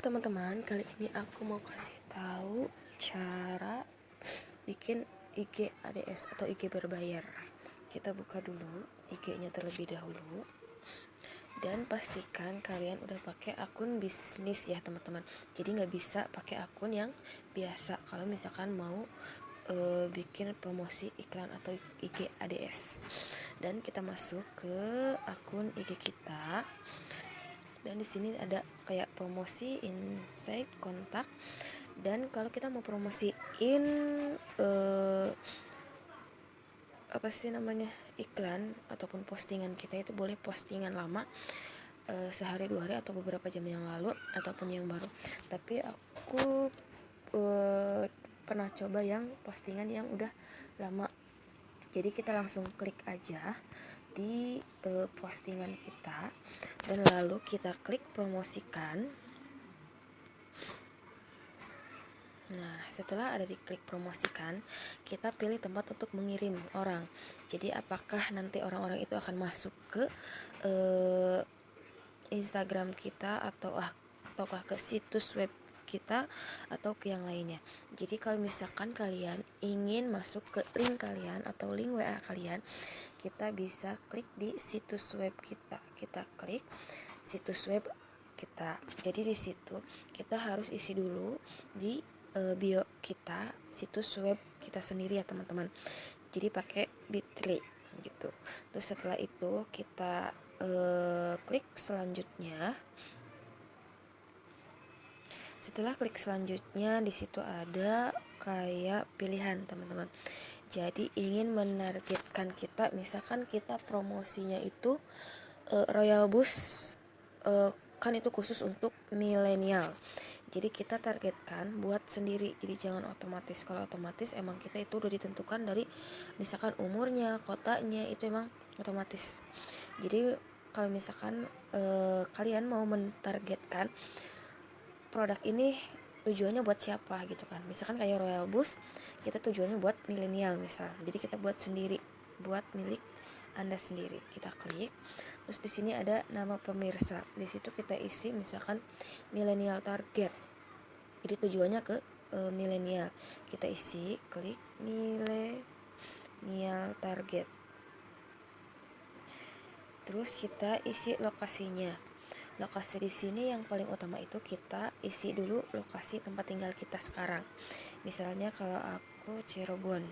teman-teman, kali ini aku mau kasih tahu cara bikin IG ADS atau IG berbayar. Kita buka dulu IG-nya terlebih dahulu dan pastikan kalian udah pakai akun bisnis ya teman-teman. Jadi nggak bisa pakai akun yang biasa kalau misalkan mau bikin promosi iklan atau IG ADS. Dan kita masuk ke akun IG kita. Dan di sini ada kayak promosi, insight, kontak. Dan kalau kita mau promosiin apa sih namanya, iklan ataupun postingan kita, itu boleh postingan lama, sehari 2 hari atau beberapa jam yang lalu ataupun yang baru. Tapi aku pernah coba yang postingan yang udah lama. Jadi kita langsung klik aja di postingan kita dan lalu kita klik promosikan. Nah, setelah ada di klik promosikan, kita pilih tempat untuk mengirim orang. Jadi apakah nanti orang-orang itu akan masuk ke Instagram kita ataukah ke situs web kita atau ke yang lainnya. Jadi kalau misalkan kalian ingin masuk ke link kalian atau link WA kalian, kita bisa klik di situs web kita. Kita klik situs web kita. Jadi di situ kita harus isi dulu di bio kita situs web kita sendiri ya teman-teman. Jadi pakai Bitly gitu. Terus setelah itu kita klik selanjutnya. Setelah klik selanjutnya, di situ ada kayak pilihan teman-teman. Jadi ingin menargetkan kita, misalkan kita promosinya itu Royal Bus, kan itu khusus untuk milenial. Jadi kita targetkan buat sendiri. Jadi jangan otomatis. Kalau otomatis emang kita itu udah ditentukan dari misalkan umurnya, kotanya, itu emang otomatis. Jadi kalau misalkan kalian mau mentargetkan produk ini tujuannya buat siapa gitu kan, misalkan kayak Royal Bus, kita tujuannya buat milenial misal, jadi kita buat sendiri, buat milik Anda sendiri. Kita klik, terus di sini ada nama pemirsa, di situ kita isi misalkan milenial target, jadi tujuannya ke milenial, kita isi, klik milenial target, terus kita isi lokasinya. Lokasi di sini yang paling utama itu kita isi dulu lokasi tempat tinggal kita sekarang. Misalnya kalau aku Cirebon,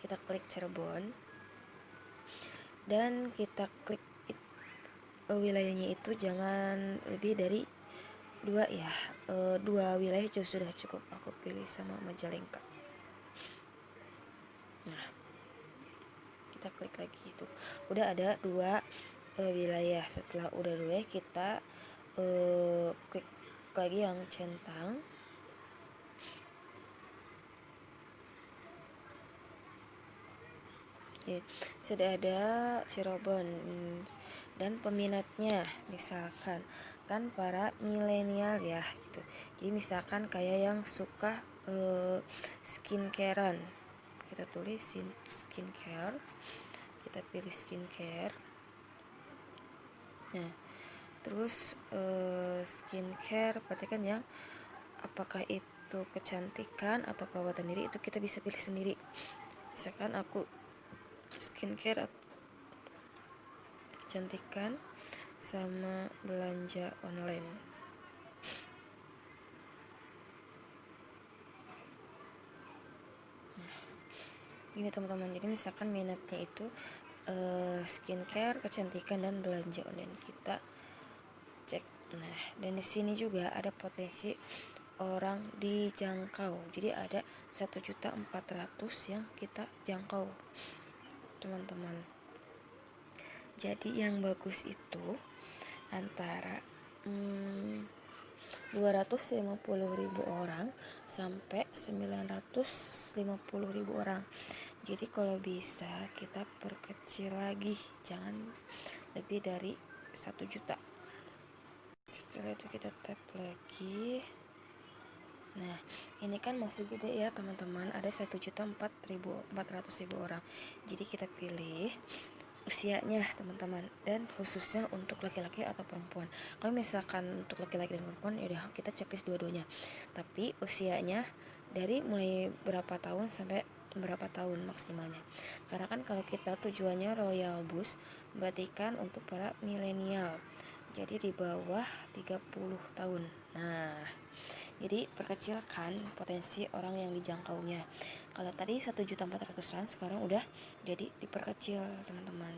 kita klik Cirebon dan kita klik wilayahnya itu jangan lebih dari 2 ya, 2 wilayah sudah cukup. Aku pilih sama Majalengka. Nah, kita klik lagi, itu udah ada 2 wilayah. Setelah udah 2, kita klik lagi yang centang. Ya, sudah ada Cirebon dan peminatnya misalkan kan para milenial ya gitu. Jadi misalkan kayak yang suka skincarean, kita tulis skincare, kita pilih skincare. Nah, terus skincare berarti kan yang apakah itu kecantikan atau perawatan diri, itu kita bisa pilih sendiri. Misalkan aku skincare, kecantikan sama belanja online. Nah, ini teman-teman, jadi misalkan minatnya itu skincare, kecantikan, dan belanja online, kita cek. Nah, dan di sini juga ada potensi orang dijangkau. Jadi ada 1.400.000 yang kita jangkau, teman-teman. Jadi yang bagus itu antara 250.000 orang sampai 950.000 orang. Jadi kalau bisa kita perkecil lagi, jangan lebih dari 1 juta. Setelah itu kita tap lagi. Nah, ini kan masih gede ya teman-teman, ada 1.400.000 orang. Jadi kita pilih usianya teman-teman, dan khususnya untuk laki-laki atau perempuan. Kalau misalkan untuk laki-laki dan perempuan ya udah kita checklist dua-duanya, tapi usianya dari mulai berapa tahun sampai berapa tahun maksimalnya. Karena kan kalau kita tujuannya Royal Bus, berarti kan untuk para milenial, jadi di bawah 30 tahun. Nah, jadi perkecilkan potensi orang yang dijangkaunya. Kalau tadi 1.400.000-an, sekarang udah jadi diperkecil teman-teman.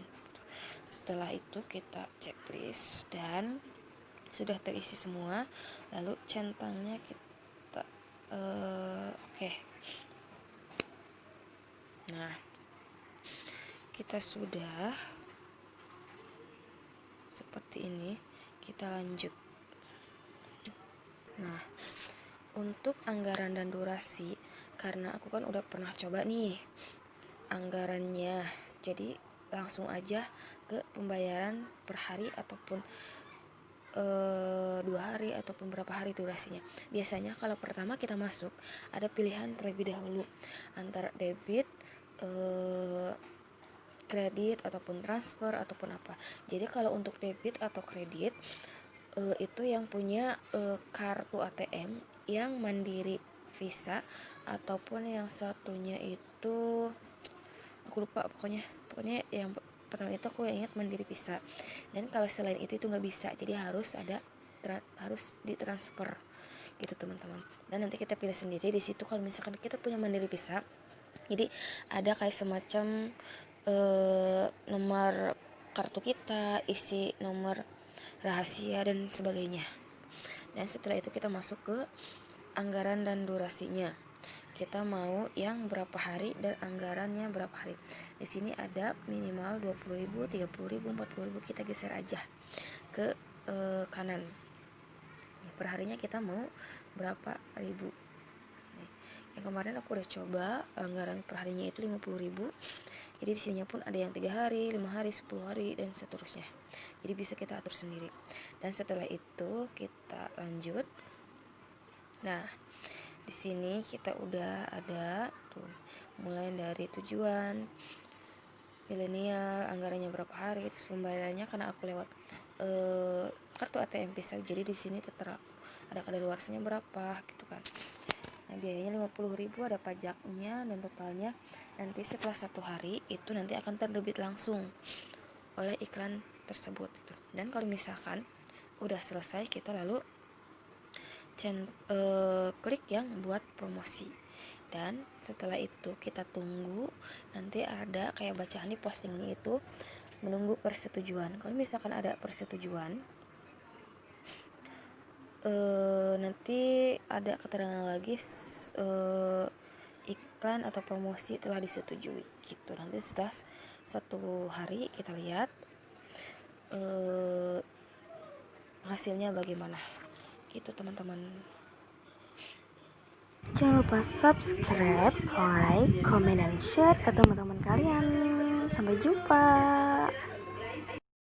Setelah itu kita checklist dan sudah terisi semua, lalu centangnya kita oke. Nah, kita sudah seperti ini, kita lanjut. Nah, untuk anggaran dan durasi, karena aku kan udah pernah coba nih anggarannya, jadi langsung aja ke pembayaran per hari ataupun 2 hari ataupun berapa hari durasinya. Biasanya kalau pertama kita masuk ada pilihan terlebih dahulu antara debit, kredit ataupun transfer ataupun apa. Jadi kalau untuk debit atau kredit itu yang punya kartu ATM yang Mandiri Visa, ataupun yang satunya itu aku lupa, pokoknya yang pertama itu aku ingat Mandiri Visa. Dan kalau selain itu nggak bisa, jadi harus harus ditransfer gitu teman-teman. Dan nanti kita pilih sendiri di situ. Kalau misalkan kita punya Mandiri Visa, jadi ada kayak semacam nomor kartu kita, isi nomor rahasia dan sebagainya. Dan setelah itu kita masuk ke anggaran dan durasinya. Kita mau yang berapa hari dan anggarannya berapa hari. Di sini ada minimal 20.000, 30.000, 40.000. Kita geser aja ke kanan. Per harinya kita mau berapa ribu. Yang kemarin aku udah coba anggaran per harinya itu 50.000. Jadi di sininya pun ada yang 3 hari, 5 hari, 10 hari dan seterusnya. Jadi bisa kita atur sendiri. Dan setelah itu kita lanjut. Nah, di sini kita udah ada tuh, mulai dari tujuan, milenial, anggarannya berapa hari, terus pembayarannya karena aku lewat kartu ATM Visa. Jadi di sini tertera ada kadaluarsanya berapa gitu kan. Nah, biayanya 50.000, ada pajaknya dan totalnya nanti setelah 1 hari itu nanti akan terdebit langsung oleh iklan tersebut gitu. Dan kalau misalkan udah selesai, kita lalu klik yang buat promosi. Dan setelah itu kita tunggu, nanti ada kayak bacaan di postingannya itu menunggu persetujuan. Kalau misalkan ada persetujuan, nanti ada keterangan lagi iklan atau promosi telah disetujui gitu. Nanti setelah 1 hari kita lihat hasilnya bagaimana gitu teman-teman. Jangan lupa subscribe, like, comment, dan share ke teman-teman kalian. Sampai jumpa.